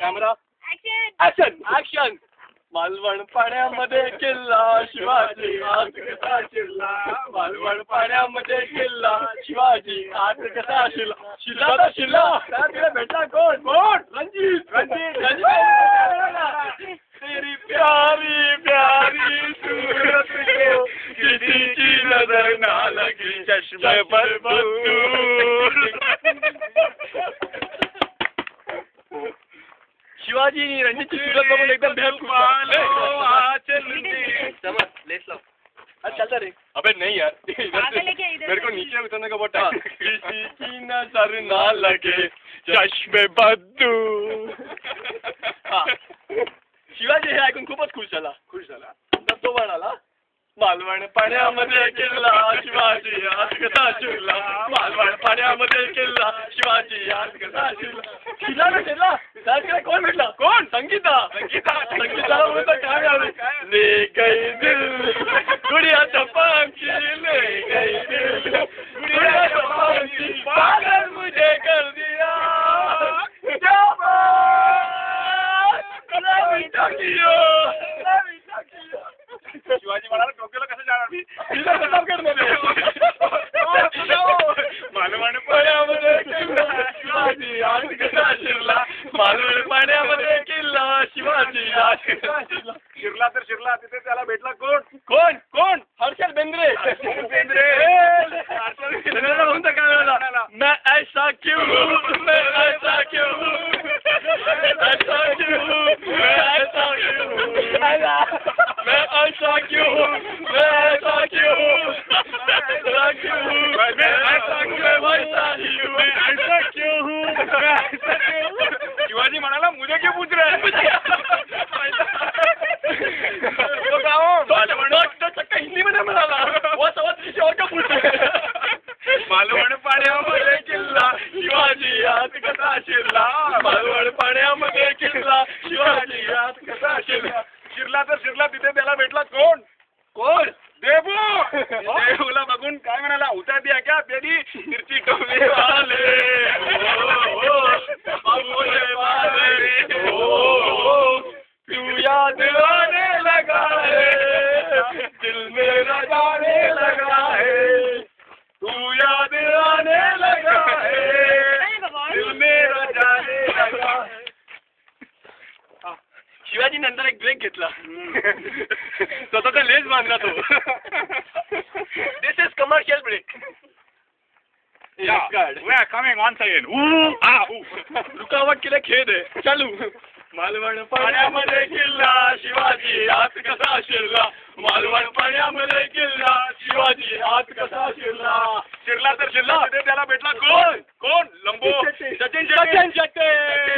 Camera action action. Malvan पाण्यामध्ये किल्ला शिवाजी आत कसा शिरला. मालवण पाण्यामध्ये किल्ला शिवाजी आत कसा शिरला. शिरला तर शिरला. तिला भेटला कोण कोण. रणजित रणजित रणजित. तेरी प्यारी प्यारी सूरत को किसी की नजर ना लगे चश्मे पर बदूर. शिवाजी रणजितची सूरत बघून एकदम चलता रे. अबे नहीं यार मेरे को नीचे उतरने का बहुत टाइम. किसी की नजर ना लगे चश्मे बदूर. शिवाजी हे ऐकून खूपच खुश झाला. तर तो म्हणाला मालवण पाण्यामध्ये किल्ला शिवाजी आत कसा शिरला. मालवण पाण्यामध्ये किल्ला शिवाजी आत कसा शिरला. शिरला ना शिरला. त्याकडे कोण भेटला कोण. संगीता संगीताला बोलतो काय आले. ले गई दिल गुड़िया चपांची ले गई दिल गुड़िया चपांची पागल मुझे कर दिया. शिवाजी म्हणाला टोक्याला कसं जाणार मी. मालवण पाण्यामध्ये किल्ला शिवाजी आत कसा शिरला. मालवण पाण्यामध्ये किल्ला शिवाजी आत कसा शिरला. शिरला तर शिरला. तिथे त्याला भेटला कोण कोण कोण. हर्षल बेंद्रे. म्हणता काय म्हणाला. मैं ऐसा क्यों मैं ऐसा क्यों ऐसा क्यों मैं ऐसा क्यों मैं ऐसा क्यों मैं ऐसा क्यों ऐसा क्यों मैं ऐसा क्यों वैसा ही हूँ मैं ऐसा क्यों हूँ मैं ऐसा क्यों. शिवाजी म्हणाला मुझे क्यों पूछ रहे हैं. तो गाँव चक्का हिंदी मध्ये म्हणाला वो सवाल किसी और का पूछ रहे. मालवण पाण्यामध्ये किल्ला शिवाजी आत कसा शिरला. मालवण पाण्यामध्ये किल्ला शिवाजी आत कसा शिरला. शिरला तर शिरला. तिथे त्याला भेटला कोण कोण. देवू. देवूला बघून काय म्हणाला. उतर दिया क्या तेरी मिर्ची टोले वाले तू याद आने लगा है दिल मेरा जाने लगा है. तू याद आने लगा है दिल मेरा जाने लगा है. शिवाजी नंतर एक ब्रेक घेतला. स्वतःचा लेस बांधला तो. This is commercial break. We are coming once again. रुकावट केले खेद आहे. चालू. मालवण पाण्यामध्ये किल्ला शिवाजी आत कसा शिरला. मालवण पाण्यामध्ये किल्ला शिवाजी आत कसा शिरला. शिरला तर शिरला. तिथे त्याला भेटला कोण कोण. लंबो सचिन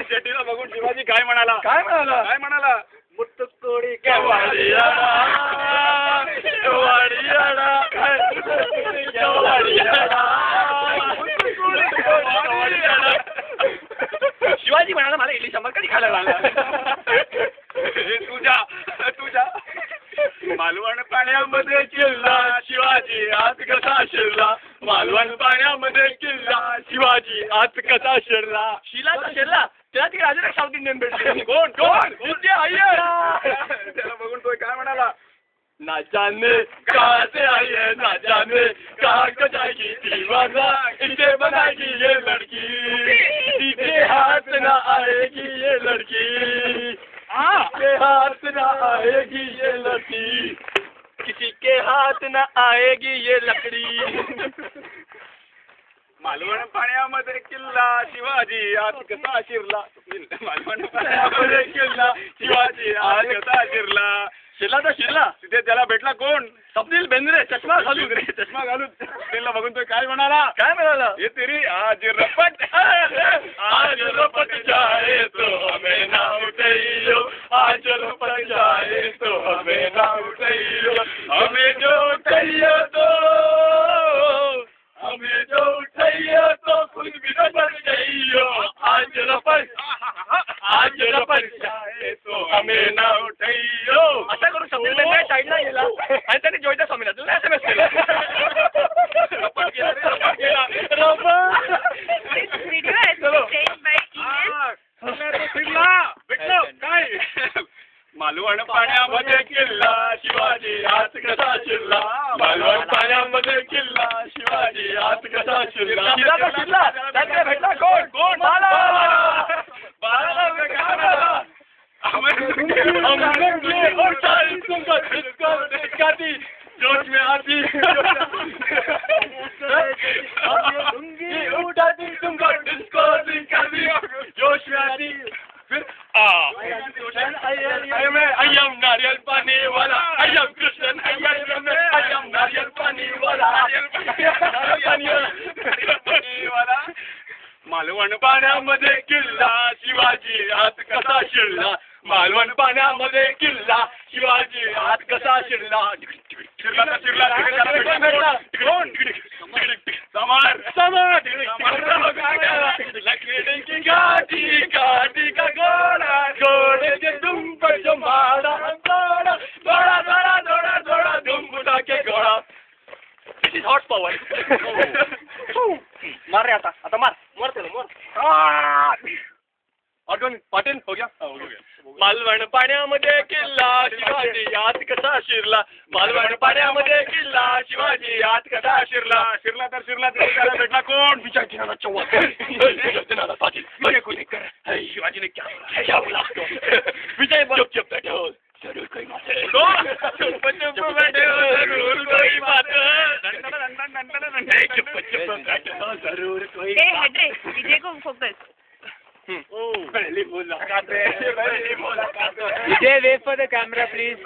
शेट्टीला बघून शिवाजी काय म्हणाला काय म्हणाला काय म्हणाला. मुत्तुकोडी केवाडियाडा केवाडियाडा केवाडियाडा. शिवाजी म्हणाला मला इडली सांबार कधी खायला लागला. तुझ्या मालवण पाण्यामध्ये किल्ला शिवाजी आत कसा शिरला. मालवण पाण्यामध्ये किल्ला शिवाजी आत कसा शिरला. शिला तर शिरला. त्याला ती राजा साऊथ इंडियन भेटली. कोण कोण अय्यर. त्याला बघून तो काय म्हणाला. ना जाने कहाँ से आई है ना जाने कहाँ को जाएगी दीवाना इसे बनाएगी ये लड़की. सीधे हाथ ना आएगी ये लड़की. के हाथ ना आएगी ये लड़की. किसी के हाथ ना आएगी ये लकड़ी. मालवण पाण्यामध्ये किल्ला शिवाजी आत कसा शिरला. मालवण पाण्यामध्ये किल्ला शिवाजी आत कसा शिरला. शिरला तर शिरला. तिथे त्याला भेटला कोण. स्वप्नील बेंद्रे. चष्मा घालून स्वप्नीलला बघून तो काय म्हणाला. ये तेरी आज रपट आज रपट जाए तो हमें ना उठाइयो. आज रपट जाए तो हमें ना उठाइयो. हमें जो उठाइयो तो हमें जो उठाइयो तो खुद भी रपट जाइयो. आज रपट जाए तो हमें ना उठाइयो. असा करून स्वप्नील बेंद्रे साईडला गेला आणि त्याने जोईच्या स्वामीला तुला SMS केला. रपट गेला. This video has been sent by email. Malvan पाण्यामध्ये किल्ला शिवाजी हात कसा शिरला मालवण पाण्यामध्ये किल्ला शिवाजी हात कसा शिरला शिरला भेटला कोण कोण जोश में आती उठाती तुमको डिस्को दिखाती जोश में आती फिर I am नारियल पानी वाला I am Krishna I am नारियल पानी वाला मालवण पाण्यामध्ये किल्ला शिवाजी हात कसा शिरला मालवण पाण्यामध्ये किल्ला शिवाजी हात कसा शिरला हॉट पॉवर मार रे आता मार ऑटोन पाटील हो गया मालवण पाण्यामध्ये किल्ला शिवाजी हात कसा शिरला मालवण पाण्यामध्ये किल्ला शिवाजी हात कसा शिरला शिरला त्याला भेटला कोण विजय दिनाला चव्हाण पाटील शिवाजी ने क्या बोला विजय चुप बैठे हो जरूर कोई बात है चुप बैठे हो जरूर कोई बात जरूर कोई विजय को फोकस पहली मुलाकात Vijay, wait for the camera, please.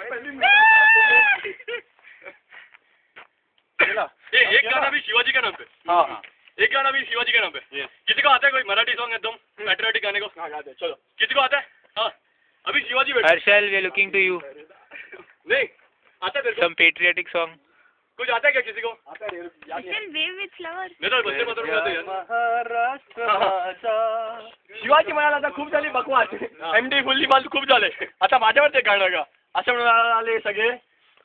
एक गाना भी शिवाजी का नाम पे हाँ एक गाना भी शिवाजी के नाम पे किसी को आता है कोई मराठी सॉन्ग एकदम पैट्रियोटिक गाने को चलो किसी को आता है हाँ अभी Shivaji Harshal, we are looking to you. नहीं आता है Some patriotic song. कुछ आता है क्या किसी को wave with flower. नाही तर बंदे मातरम गातो यार शिवाजी म्हणाला आता खूप झाली बकवास MD फुल्ली माल खूप झाले आता माझ्यावर ते गाणं का असं म्हणाले सगळे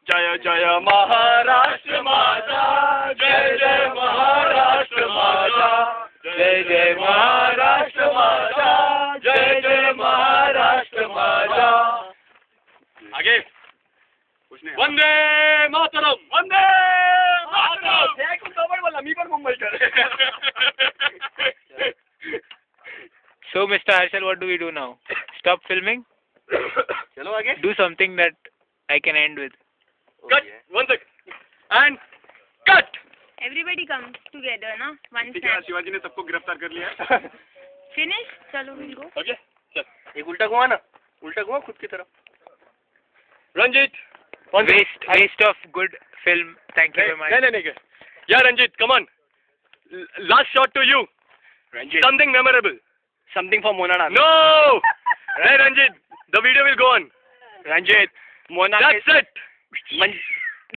जय जय महाराष्ट्र माझा जय जय महाराष्ट्र माझा जय जय महाराष्ट्र माझा जय जय महाराष्ट्र माझा आगे वंदे मातरम वंदे मातरम हे ऐकून जवळ बोलला मी पण मुंबईकर So, Mr. Harshal, what do we do now? Stop filming? चलो आगे Do something that I can end with. Cut. 1 sec. And cut. Everybody comes together, ना? One ठीक है snap. शिवाजी ने सबको गिरफ्तार कर लिया Finish? चलो we'll go. ओके चल एक उल्टा घुमा ना उल्टा घुमा खुद की तरफ Ranjit Waste of good film. Thank you very much. नहीं yeah Ranjit come on last shot to you Ranjit something memorable something for Mona no hey Ranjit the video will go on Ranjit Mona that's it